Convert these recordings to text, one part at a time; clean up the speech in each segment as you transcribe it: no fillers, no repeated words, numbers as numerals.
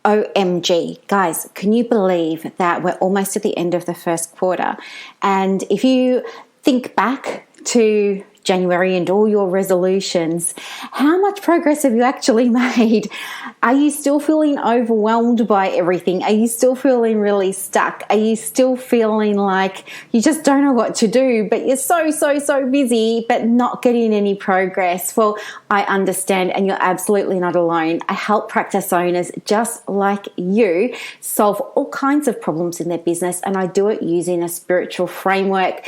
OMG, guys, can you believe that we're almost at the end of the first quarter? And if you think back to January and all your resolutions, how much progress have you actually made? Are you still feeling overwhelmed by everything? Are you still feeling really stuck? Are you still feeling like you just don't know what to do, but you're so busy, but not getting any progress? Well, I understand, and you're absolutely not alone. I help practice owners just like you solve all kinds of problems in their business, and I do it using a spiritual framework.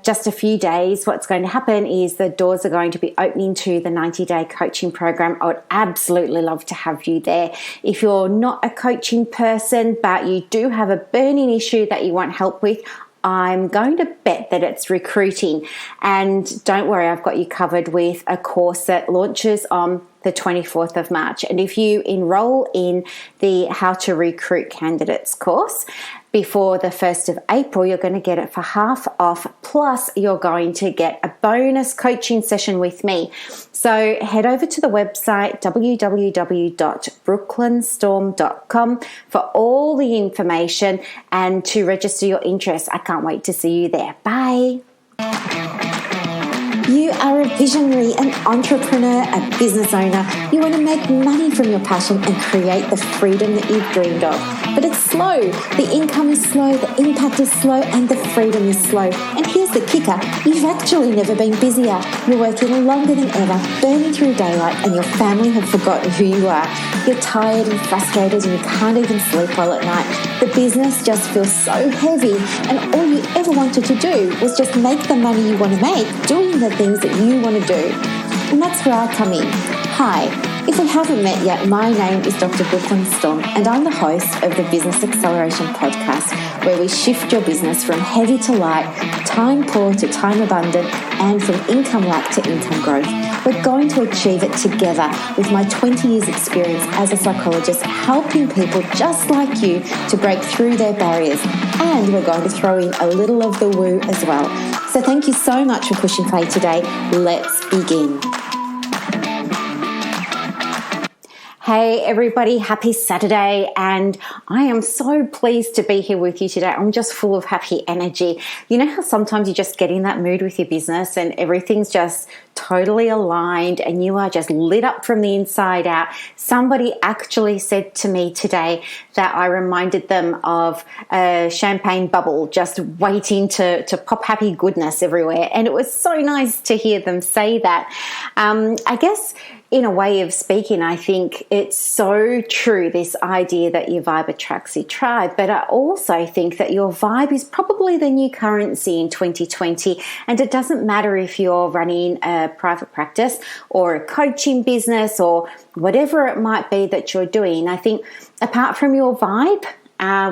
Just a few days, what's going to happen is the doors are going to be opening to the 90-day coaching program. I would absolutely love to have you there. If you're not a coaching person, but you do have a burning issue that you want help with, I'm going to bet that it's recruiting. And don't worry, I've got you covered with a course that launches on the 24th of March. And if you enroll in the How to Recruit Candidates course before the 1st of April, you're going to get it for half off. Plus, you're going to get a bonus coaching session with me. So head over to the website, www.brooklynstorm.com, for all the information and to register your interest. I can't wait to see you there. Bye. You are a visionary, an entrepreneur, a business owner. You want to make money from your passion and create the freedom that you've dreamed of. But it's slow. The income is slow, the impact is slow, and the freedom is slow. And here's the kicker. You've actually never been busier. You're working longer than ever, burning through daylight, and your family have forgotten who you are. You're tired and frustrated and you can't even sleep well at night. The business just feels so heavy, and all you ever wanted to do was just make the money you want to make doing the things that you want to do. And that's where I come in. Hi, if we haven't met yet, my name is Dr. Brooklyn Storm, and I'm the host of the Business Acceleration Podcast, where we shift your business from heavy to light, time poor to time abundant, and from income lack to income growth. We're going to achieve it together with my 20 years experience as a psychologist, helping people just like you to break through their barriers. And we're going to throw in a little of the woo as well. So thank you so much for pushing play today. Let's begin. Hey everybody, happy Saturday, and I am so pleased to be here with you today. I'm just full of happy energy. You know how sometimes you just get in that mood with your business and everything's just totally aligned and you are just lit up from the inside out. Somebody actually said to me today that I reminded them of a champagne bubble just waiting to pop happy goodness everywhere, and it was so nice to hear them say that. I guess in a way of speaking, I think it's so true, this idea that your vibe attracts your tribe. But I also think that your vibe is probably the new currency in 2020. And it doesn't matter if you're running a private practice or a coaching business or whatever it might be that you're doing. I think apart from your vibe,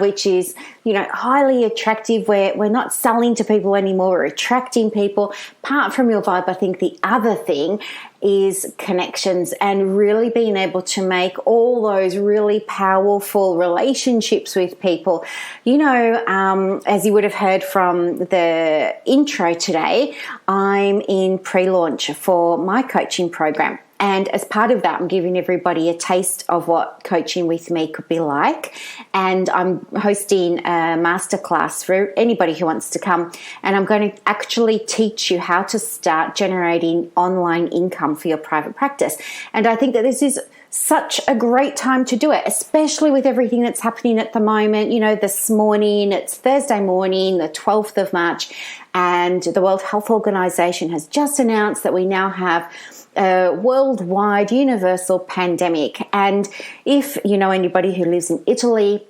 which is, highly attractive, where we're not selling to people anymore, we're attracting people. Apart from your vibe, I think the other thing is connections and really being able to make all those really powerful relationships with people. As you would have heard from the intro today, I'm in pre-launch for my coaching program. And as part of that, I'm giving everybody a taste of what coaching with me could be like. And I'm hosting a masterclass for anybody who wants to come. And I'm going to actually teach you how to start generating online income for your private practice. And I think that this is such a great time to do it, especially with everything that's happening at the moment. This morning, it's Thursday morning, the 12th of March, and the World Health Organization has just announced that we now have a worldwide universal pandemic. And if you know anybody who lives in Italy,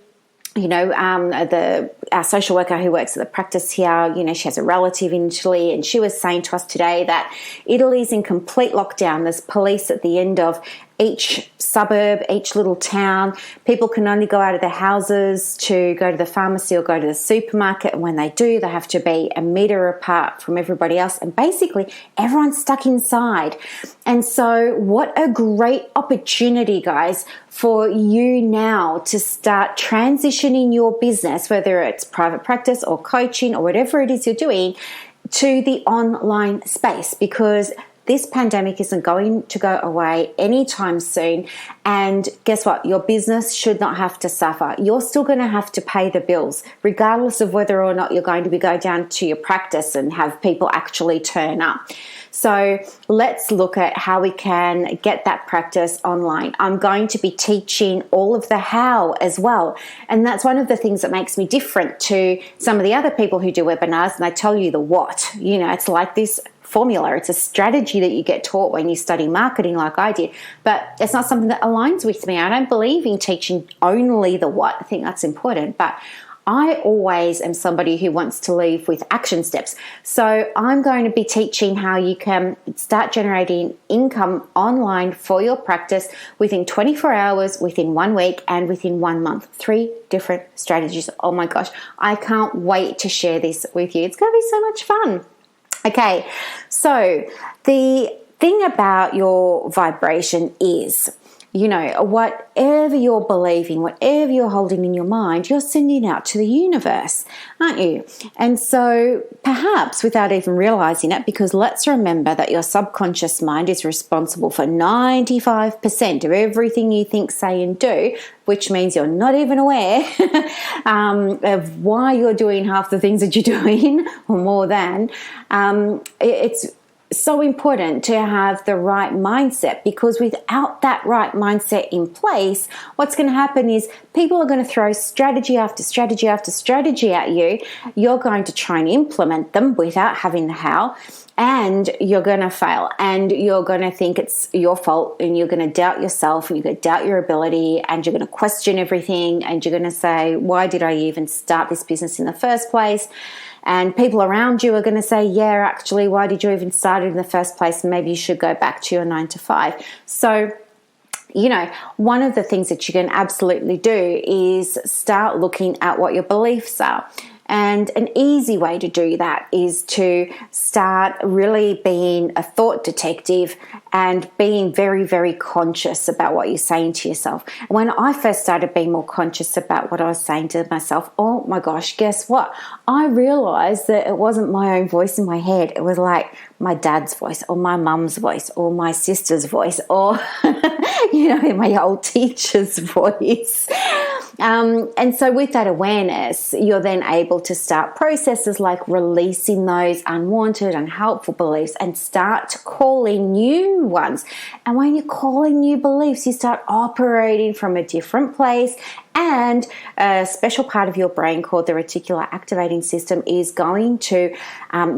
our social worker who works at the practice here, she has a relative in Italy, and she was saying to us today that Italy's in complete lockdown. There's police at the end of each suburb, each little town. People can only go out of their houses to go to the pharmacy or go to the supermarket. And when they do, they have to be a meter apart from everybody else. And basically, everyone's stuck inside. And so what a great opportunity, guys, for you now to start transitioning your business, whether it's private practice or coaching or whatever it is you're doing, to the online space, because this pandemic isn't going to go away anytime soon. And guess what? Your business should not have to suffer. You're still going to have to pay the bills, regardless of whether or not you're going to go down to your practice and have people actually turn up. So let's look at how we can get that practice online. I'm going to be teaching all of the how as well. And that's one of the things that makes me different to some of the other people who do webinars, and I tell you the what. You know, it's like this formula. It's a strategy that you get taught when you study marketing like I did, but it's not something that aligns with me. I don't believe in teaching only the what. I think that's important, but I always am somebody who wants to leave with action steps. So I'm going to be teaching how you can start generating income online for your practice within 24 hours, within 1 week, and within 1 month. 3 different strategies. Oh my gosh, I can't wait to share this with you. It's going to be so much fun. Okay, so the thing about your vibration is, you know, whatever you're believing, whatever you're holding in your mind, you're sending out to the universe, aren't you? And so perhaps without even realizing it, because let's remember that your subconscious mind is responsible for 95% of everything you think, say, and do, which means you're not even aware of why you're doing half the things that you're doing or more than. It's so important to have the right mindset, because without that right mindset in place, what's going to happen is people are going to throw strategy after strategy after strategy at you. You're going to try and implement them without having the how, and you're going to fail, and you're going to think it's your fault, and you're going to doubt yourself, and you're going to doubt your ability, and you're going to question everything, and you're going to say, why did I even start this business in the first place? And people around you are going to say, yeah, actually, why did you even start it in the first place? Maybe you should go back to your 9 to 5. So, you know, one of the things that you can absolutely do is start looking at what your beliefs are. And an easy way to do that is to start really being a thought detective and being very, very conscious about what you're saying to yourself. When I first started being more conscious about what I was saying to myself, oh my gosh, guess what? I realized that it wasn't my own voice in my head. It was like my dad's voice or my mum's voice or my sister's voice or, you know, my old teacher's voice. And so with that awareness, you're then able to start processes like releasing those unwanted, unhelpful beliefs and start to call in new ones. And when you call in new beliefs, you start operating from a different place, and a special part of your brain called the reticular activating system is going to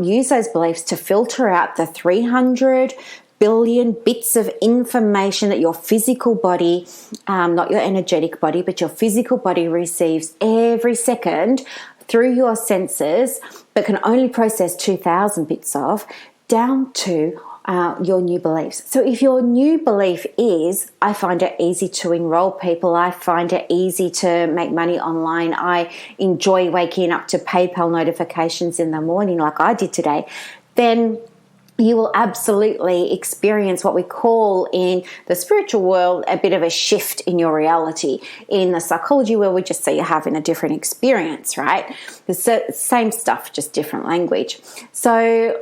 use those beliefs to filter out the 300 billion bits of information that your physical body, not your energetic body, but your physical body receives every second through your senses, but can only process 2,000 bits of, down to your new beliefs. So if your new belief is, I find it easy to enroll people, I find it easy to make money online, I enjoy waking up to PayPal notifications in the morning like I did today, then you will absolutely experience what we call in the spiritual world a bit of a shift in your reality. In the psychology world, we just say you're having a different experience, right? It's the same stuff, just different language. So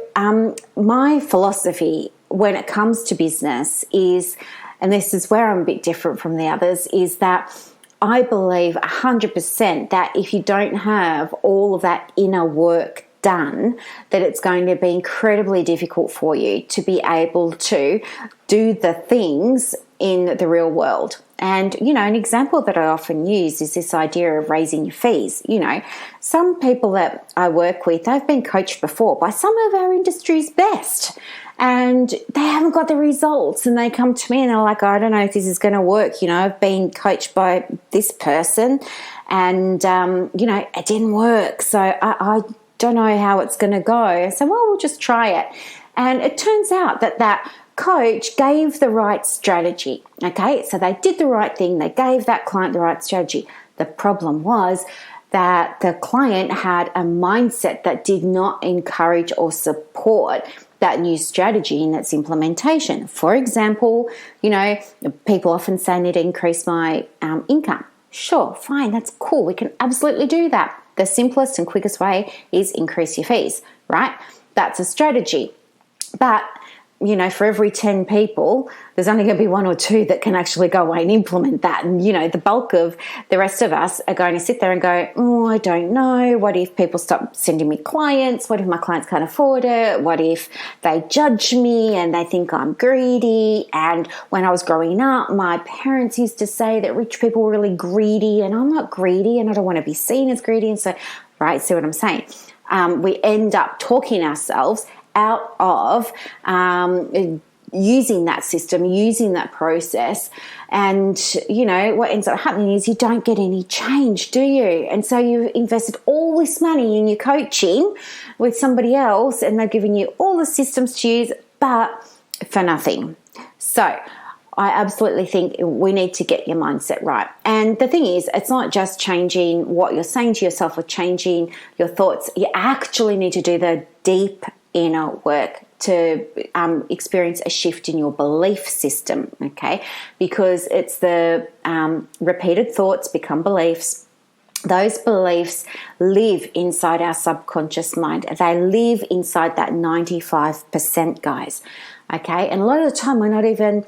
my philosophy when it comes to business is, and this is where I'm a bit different from the others, is that I believe 100% that if you don't have all of that inner work done, that it's going to be incredibly difficult for you to be able to do the things in the real world. And, you know, an example that I often use is this idea of raising your fees. You know, some people that I work with, they've been coached before by some of our industry's best, and they haven't got the results, and they come to me and they're like, I don't know if this is going to work. You know, I've been coached by this person and, you know, it didn't work. So I don't know how it's going to go. So, well, we'll just try it. And it turns out that that coach gave the right strategy. Okay, so they did the right thing. They gave that client the right strategy. The problem was that the client had a mindset that did not encourage or support that new strategy in its implementation. For example, you know, people often say I need to increase my income. Sure, fine, that's cool. We can absolutely do that. The simplest and quickest way is increase your fees, right? That's a strategy. But for every 10 people, there's only going to be one or two that can actually go away and implement that. And, the bulk of the rest of us are going to sit there and go, oh, I don't know. What if people stop sending me clients? What if my clients can't afford it? What if they judge me and they think I'm greedy? And when I was growing up, my parents used to say that rich people were really greedy, and I'm not greedy and I don't want to be seen as greedy. And so, right, see what I'm saying? We end up talking ourselves out of using that system, using that process. And, what ends up happening is you don't get any change, do you? And so you've invested all this money in your coaching with somebody else, and they're giving you all the systems to use, but for nothing. So I absolutely think we need to get your mindset right. And the thing is, it's not just changing what you're saying to yourself or changing your thoughts. You actually need to do the deep inner work to experience a shift in your belief system, okay? Because it's the repeated thoughts become beliefs. Those beliefs live inside our subconscious mind. They live inside that 95%, guys, okay? And a lot of the time we're not even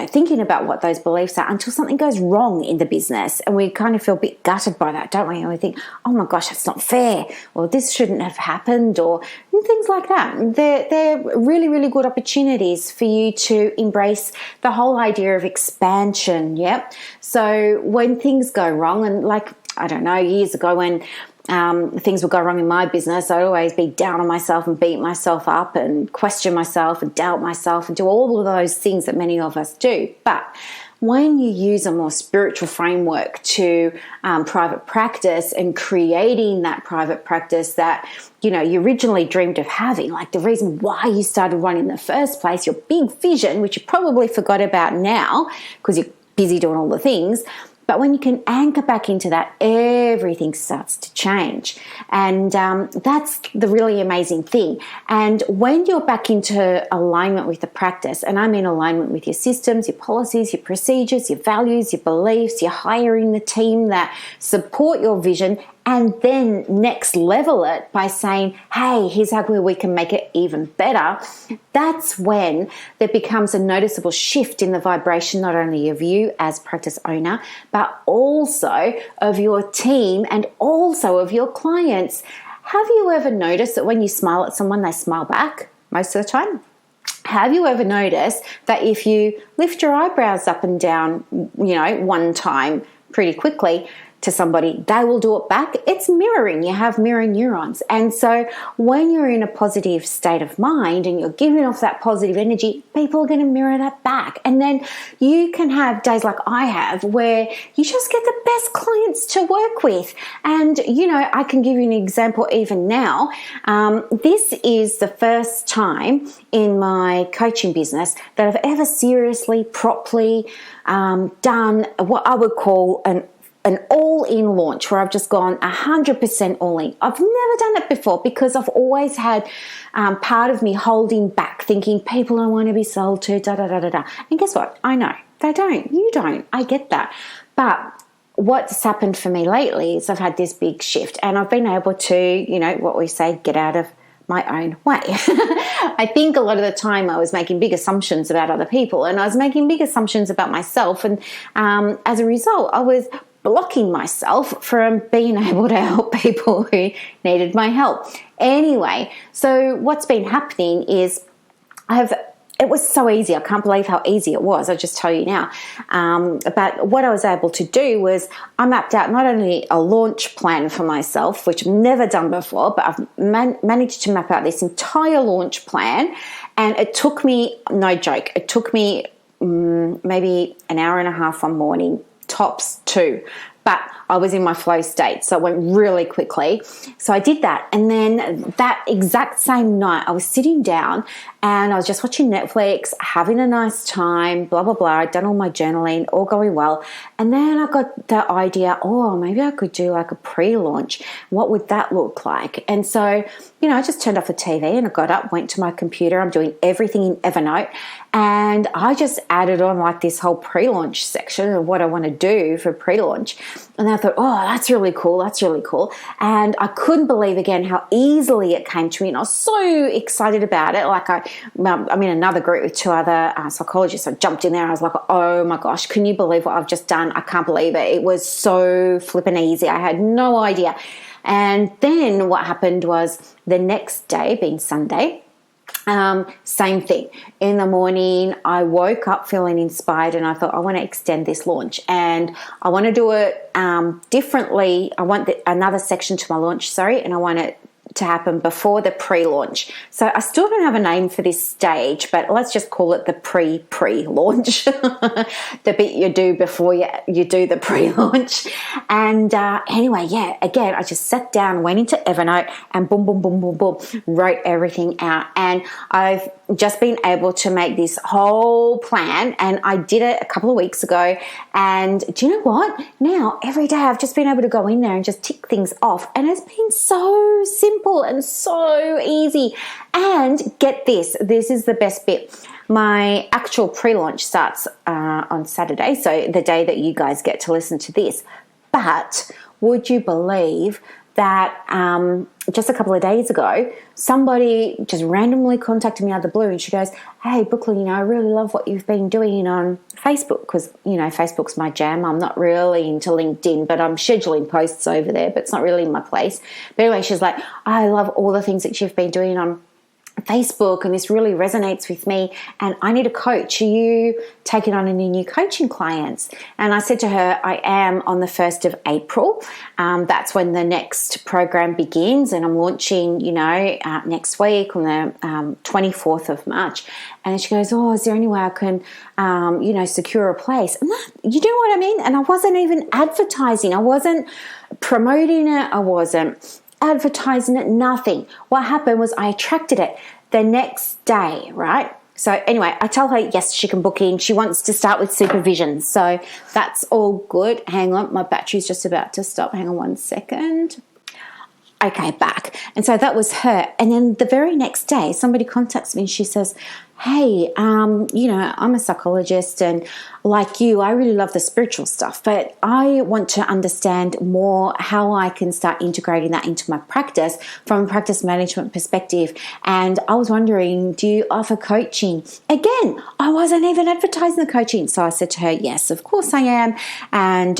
thinking about what those beliefs are until something goes wrong in the business, and we kind of feel a bit gutted by that, don't we? And we think, oh my gosh, it's not fair, or this shouldn't have happened, or things like that. They're really, really good opportunities for you to embrace the whole idea of expansion, yep. So when things go wrong, and I don't know, years ago when things would go wrong in my business, I'd always be down on myself and beat myself up and question myself and doubt myself and do all of those things that many of us do. But when you use a more spiritual framework to private practice and creating that private practice that you originally dreamed of having, like the reason why you started one in the first place, your big vision, which you probably forgot about now because you're busy doing all the things. But when you can anchor back into that, everything starts to change. And that's the really amazing thing. And when you're back into alignment with the practice, and I mean alignment with your systems, your policies, your procedures, your values, your beliefs, you're hiring the team that support your vision, and then next level it by saying, hey, here's how we can make it even better. That's when there becomes a noticeable shift in the vibration, not only of you as practice owner, but also of your team and also of your clients. Have you ever noticed that when you smile at someone, they smile back most of the time? Have you ever noticed that if you lift your eyebrows up and down, one time pretty quickly, to somebody, they will do it back? It's mirroring. You have mirror neurons. And so when you're in a positive state of mind and you're giving off that positive energy, people are going to mirror that back. And then you can have days like I have where you just get the best clients to work with. And, I can give you an example even now. This is the first time in my coaching business that I've ever seriously, properly done what I would call an all-in launch where I've just gone 100% all-in. I've never done it before because I've always had part of me holding back, thinking people don't want to be sold to, da-da-da-da-da. And guess what? I know. They don't. You don't. I get that. But what's happened for me lately is I've had this big shift, and I've been able to, what we say, get out of my own way. I think a lot of the time I was making big assumptions about other people, and I was making big assumptions about myself. And as a result, I was blocking myself from being able to help people who needed my help. Anyway, so what's been happening is it was so easy. I can't believe how easy it was. I'll just tell you now. But what I was able to do was I mapped out not only a launch plan for myself, which I've never done before, but I've managed to map out this entire launch plan. And it took me, no joke, it took me maybe an hour and a half one morning, tops 2, but I was in my flow state, so it went really quickly. So I did that, and then that exact same night I was sitting down and I was just watching Netflix, having a nice time, blah blah blah. I'd done all my journaling, all going well, and then I got the idea, maybe I could do like a pre-launch. What would that look like? And so I just turned off the TV and I got up, went to my computer. I'm doing everything in Evernote, and I just added on like this whole pre-launch section of what I want to do for pre-launch. And I thought, oh, that's really cool. That's really cool. And I couldn't believe again how easily it came to me. And I was so excited about it. Like I'm in another group with two other psychologists. I jumped in there. I was like, oh my gosh, can you believe what I've just done? I can't believe it. It was so flippin' easy. I had no idea. And then what happened was the next day, being Sunday, same thing. In the morning, I woke up feeling inspired and I thought, I want to extend this launch and I want to do it differently. I want another section to my launch, and I want it to happen before the pre-launch. So I still don't have a name for this stage, but let's just call it the pre-launch, the bit you do before you do the pre-launch. And anyway, again, I just sat down, went into Evernote and boom, boom, boom, boom, boom, wrote everything out. And I've just been able to make this whole plan, and I did it a couple of weeks ago. And do you know what? Now, every day I've just been able to go in there and just tick things off, and it's been so simple and so easy. And get this is the best bit. My actual pre-launch starts on Saturday, so the day that you guys get to listen to this. But would you believe that just a couple of days ago, somebody just randomly contacted me out of the blue, and she goes, hey, Brooklyn, I really love what you've been doing on Facebook, because, Facebook's my jam. I'm not really into LinkedIn, but I'm scheduling posts over there, but it's not really my place. But anyway, she's like, I love all the things that you've been doing on Facebook, and this really resonates with me, and I need a coach. Are you taking on any new coaching clients? And I said to her, I am on the 1st of April. That's when the next program begins, and I'm launching, next week on the 24th of March. And she goes, oh, is there any way I can, secure a place? And that, you know what I mean? And I wasn't even advertising. I wasn't promoting it. I wasn't advertising it, nothing. What happened was I attracted it the next day, right? So anyway, I tell her, yes, she can book in. She wants to start with supervision. So that's all good. Hang on, my battery's just about to stop. Hang on 1 second. Okay, back. And so that was her. And then the very next day, somebody contacts me and she says, hey, I'm a psychologist, and like you, I really love the spiritual stuff, but I want to understand more how I can start integrating that into my practice from a practice management perspective. And I was wondering, do you offer coaching? Again, I wasn't even advertising the coaching. So I said to her, yes, of course I am. And,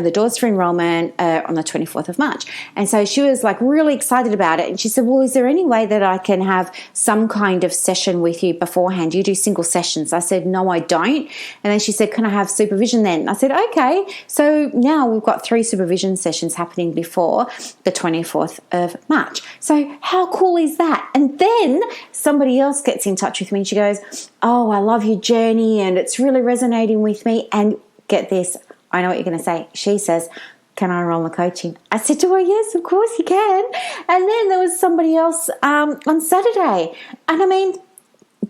the doors for enrollment are on the 24th of March. And so she was like really excited about it. And she said, well, is there any way that I can have some kind of session with you beforehand? You do single sessions. I said, no, I don't. And then she said, can I have supervision then? I said, okay. So now we've got 3 supervision sessions happening before the 24th of March. So how cool is that? And then somebody else gets in touch with me and she goes, oh, I love your journey and it's really resonating with me. And get this, I know what you're going to say. She says, can I enroll in the coaching? I said to her, yes, of course you can. And then there was somebody else on Saturday. And I mean,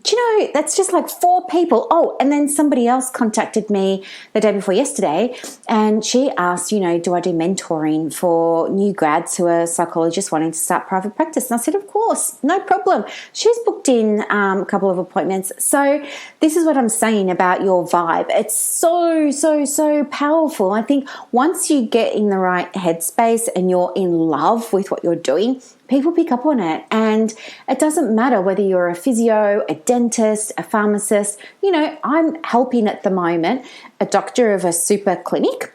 do you know, that's just like 4 people. Oh, and then somebody else contacted me the day before yesterday, and she asked, do I do mentoring for new grads who are psychologists wanting to start private practice? And I said, of course, no problem. She's booked in a couple of appointments. So this is what I'm saying about your vibe. It's so, so, so powerful. I think once you get in the right headspace and you're in love with what you're doing, people pick up on it, and it doesn't matter whether you're a physio, a dentist, a pharmacist. I'm helping at the moment a doctor of a super clinic.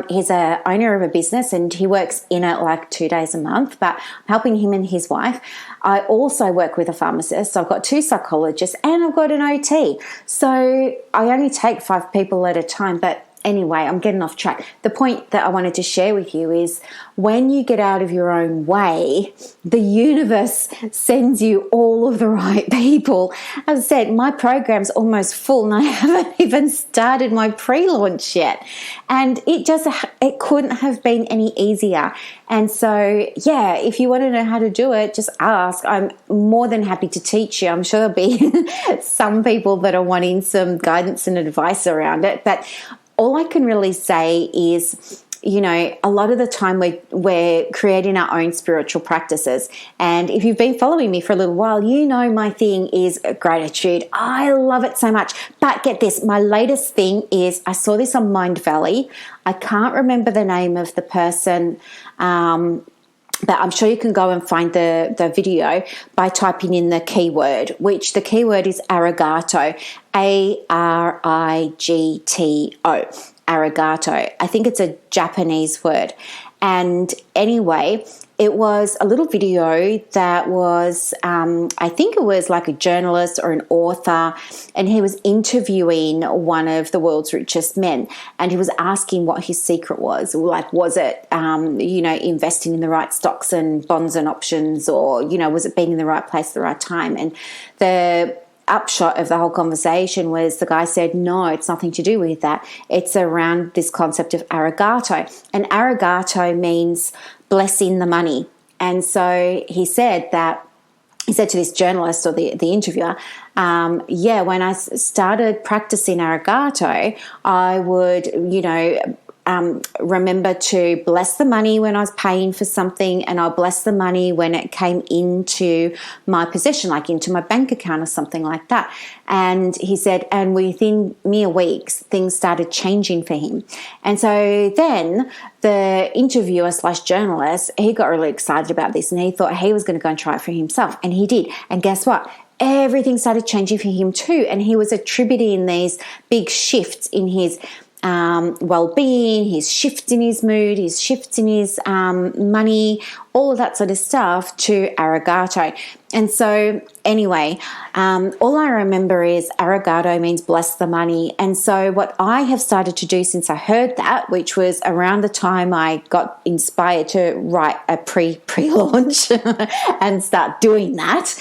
He's a owner of a business and he works in it like 2 days a month, but I'm helping him and his wife. I also work with a pharmacist. So I've got 2 psychologists and I've got an OT. So I only take 5 people at a time, but anyway, I'm getting off track. The point that I wanted to share with you is when you get out of your own way, the universe sends you all of the right people. As I said, my program's almost full and I haven't even started my pre-launch yet. And it couldn't have been any easier. And so, yeah, if you want to know how to do it, just ask. I'm more than happy to teach you. I'm sure there'll be some people that are wanting some guidance and advice around it. But all I can really say is a lot of the time we're creating our own spiritual practices. And if you've been following me for a little while, my thing is gratitude. I love it so much. But get this, my latest thing is, I saw this on Mind Valley. I can't remember the name of the person, but I'm sure you can go and find the video by typing in the keyword, which the keyword is arigato, A-R-I-G-T-O, arigato. I think it's a Japanese word. And anyway, it was a little video that was, I think it was like a journalist or an author, and he was interviewing one of the world's richest men, and he was asking what his secret was. Like, was it, investing in the right stocks and bonds and options, or, was it being in the right place at the right time? And the upshot of the whole conversation was the guy said, no, it's nothing to do with that. It's around this concept of arigato. And arigato means blessing the money. And so he said to this journalist or the interviewer, when I started practicing arigato, I would, remember to bless the money when I was paying for something, and I'll bless the money when it came into my possession, like into my bank account or something like that. And he said, and within mere weeks, things started changing for him. And so then the interviewer / journalist, he got really excited about this, and he thought he was going to go and try it for himself. And he did. And guess what? Everything started changing for him too. And he was attributing these big shifts in his well-being, his shifts in his mood, his shifts in his money, all of that sort of stuff to arigato. And so anyway, all I remember is arigato means bless the money. And so what I have started to do since I heard that, which was around the time I got inspired to write a pre-launch and start doing that,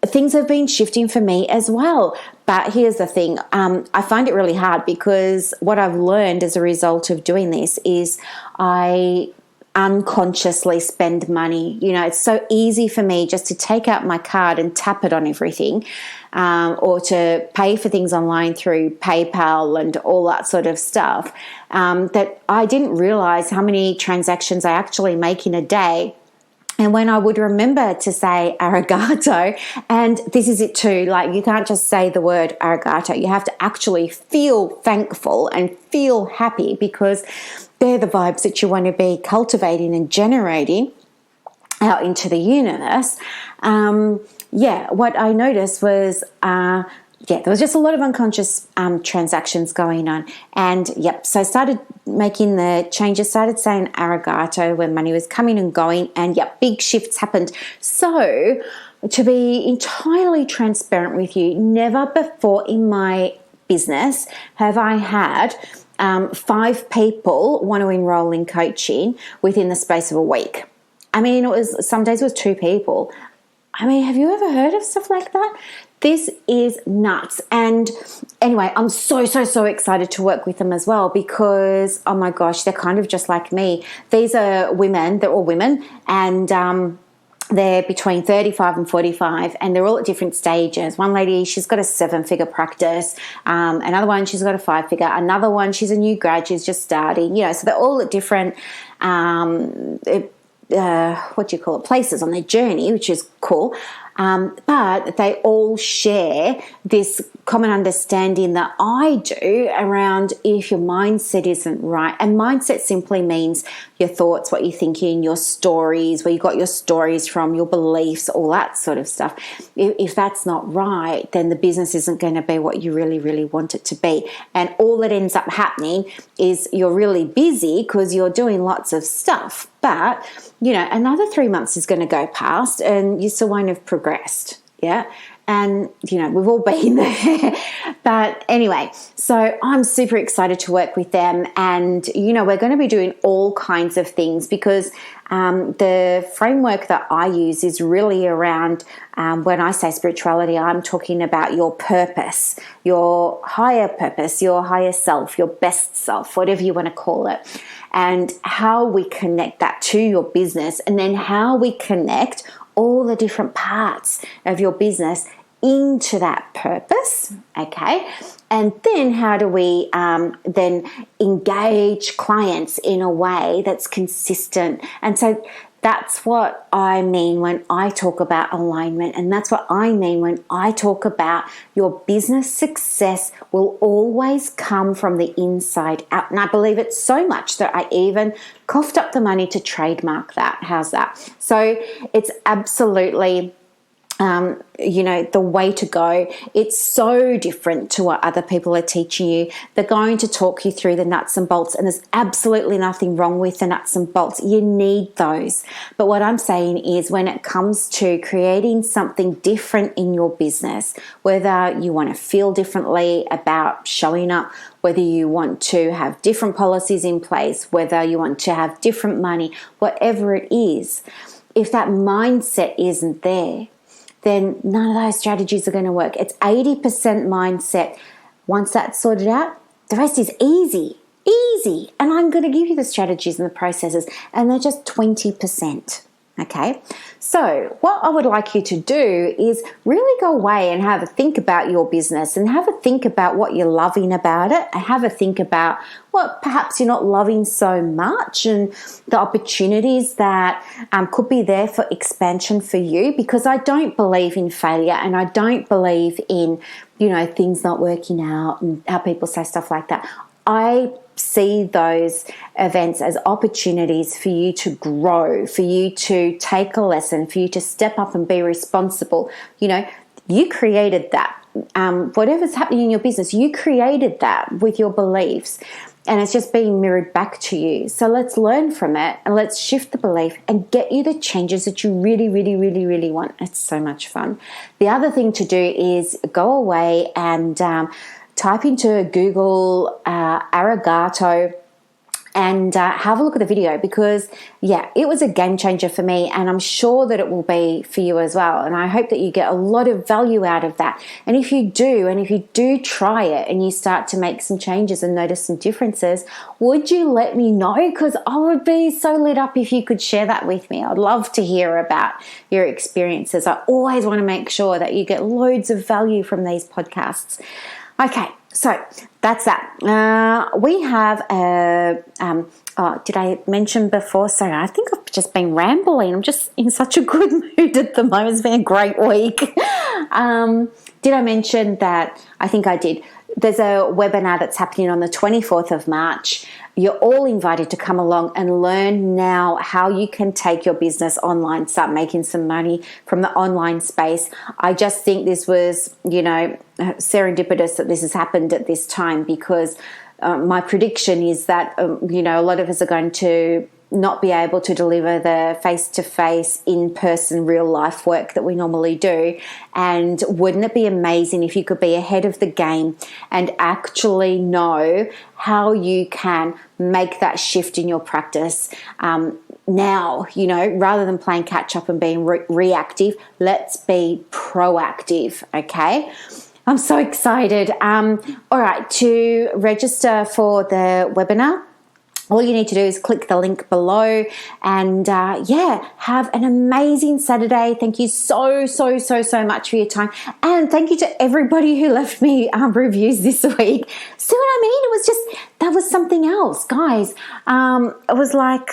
things have been shifting for me as well. But here's the thing. I find it really hard, because what I've learned as a result of doing this is I unconsciously spend money. It's so easy for me just to take out my card and tap it on everything, or to pay for things online through PayPal and all that sort of stuff, that I didn't realize how many transactions I actually make in a day. And when I would remember to say arigato, and this is it too, like, you can't just say the word arigato. You have to actually feel thankful and feel happy, because they're the vibes that you want to be cultivating and generating out into the universe. What I noticed was, there was just a lot of unconscious transactions going on. And so I started making the changes, started saying arigato when money was coming and going, and big shifts happened. So to be entirely transparent with you, never before in my business have I had 5 people want to enroll in coaching within the space of a week. I mean, some days it was 2 people. I mean, have you ever heard of stuff like that? This is nuts. And anyway, I'm so excited to work with them as well, because, oh my gosh, they're kind of just like me. These are women, they're all women, and they're between 35 and 45, and they're all at different stages. One lady, she's got a 7-figure practice. Another one, she's got a 5-figure. Another one, she's a new grad, she's just starting. So they're all at different places on their journey, which is cool. But they all share this common understanding that I do around if your mindset isn't right. And mindset simply means your thoughts, what you're thinking, your stories, where you got your stories from, your beliefs, all that sort of stuff. If that's not right, then the business isn't going to be what you really, really want it to be. And all that ends up happening is you're really busy because you're doing lots of stuff. But, another 3 months is going to go past and you still won't have progressed. Yeah. And, we've all been there. But anyway, so I'm super excited to work with them. And, we're going to be doing all kinds of things, because the framework that I use is really around, when I say spirituality, I'm talking about your purpose, your higher purpose, your higher self, your best self, whatever you want to call it, and how we connect that to your business, and then how we connect all the different parts of your business into that purpose, okay? And then how do we then engage clients in a way that's consistent? And so that's what I mean when I talk about alignment, and that's what I mean when I talk about your business success will always come from the inside out. And I believe it so much that I even coughed up the money to trademark that. How's that? So it's absolutely the way to go. It's so different to what other people are teaching you. They're going to talk you through the nuts and bolts, and there's absolutely nothing wrong with the nuts and bolts. You need those. But what I'm saying is when it comes to creating something different in your business, whether you want to feel differently about showing up, whether you want to have different policies in place, whether you want to have different money, whatever it is, if that mindset isn't there, then none of those strategies are going to work. It's 80% mindset. Once that's sorted out, the rest is easy. And I'm going to give you the strategies and the processes, and they're just 20%. Okay, so what I would like you to do is really go away and have a think about your business, and have a think about what you're loving about it, and have a think about what perhaps you're not loving so much, and the opportunities that could be there for expansion for you. Because I don't believe in failure, and I don't believe in things not working out and how people say stuff like that. I see those events as opportunities for you to grow, for you to take a lesson, for you to step up and be responsible. You created that. Whatever's happening in your business, you created that with your beliefs, and it's just being mirrored back to you. So let's learn from it, and let's shift the belief and get you the changes that you really, really, really, really want. It's so much fun. The other thing to do is go away and type into Google Arigato and have a look at the video, because it was a game changer for me, and I'm sure that it will be for you as well. And I hope that you get a lot of value out of that. And if you do try it and you start to make some changes and notice some differences, would you let me know? Because I would be so lit up if you could share that with me. I'd love to hear about your experiences. I always want to make sure that you get loads of value from these podcasts. Okay, so that's that. We have did I mention before? Sorry, I think I've just been rambling. I'm just in such a good mood at the moment. It's been a great week. Did I mention that? I think I did. There's a webinar that's happening on the 24th of March. You're all invited to come along and learn now how you can take your business online, start making some money from the online space. I just think this was, serendipitous that this has happened at this time, because my prediction is that, a lot of us are going to not be able to deliver the face-to-face, in-person, real-life work that we normally do. And wouldn't it be amazing if you could be ahead of the game and actually know how you can make that shift in your practice now, rather than playing catch-up and being reactive, let's be proactive, okay? I'm so excited. All right, to register for the webinar, all you need to do is click the link below and have an amazing Saturday. Thank you so much for your time. And thank you to everybody who left me reviews this week. See what I mean? It was just, that was something else, guys. It was like,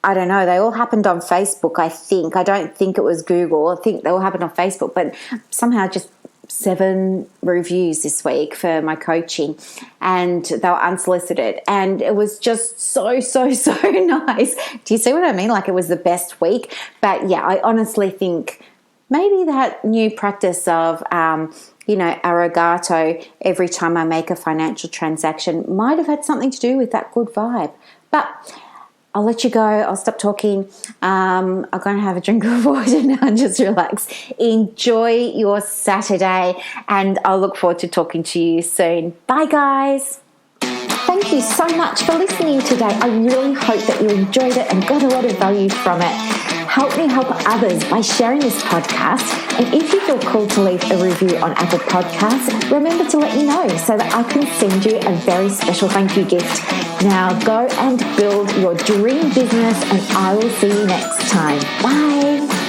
I don't know, they all happened on Facebook, I think. I don't think it was Google. I think they all happened on Facebook, but somehow just 7 reviews this week for my coaching, and they were unsolicited, and it was just so nice. Do you see what I mean? Like, it was the best week. But yeah, I honestly think maybe that new practice of arigato every time I make a financial transaction might have had something to do with that good vibe. But I'll let you go. I'll stop talking. I'm going to have a drink of water now and just relax. Enjoy your Saturday, and I'll look forward to talking to you soon. Bye, guys. Thank you so much for listening today. I really hope that you enjoyed it and got a lot of value from it. Help me help others by sharing this podcast. And if you feel called to leave a review on Apple Podcasts, remember to let me know so that I can send you a very special thank you gift. Now go and build your dream business, and I will see you next time. Bye.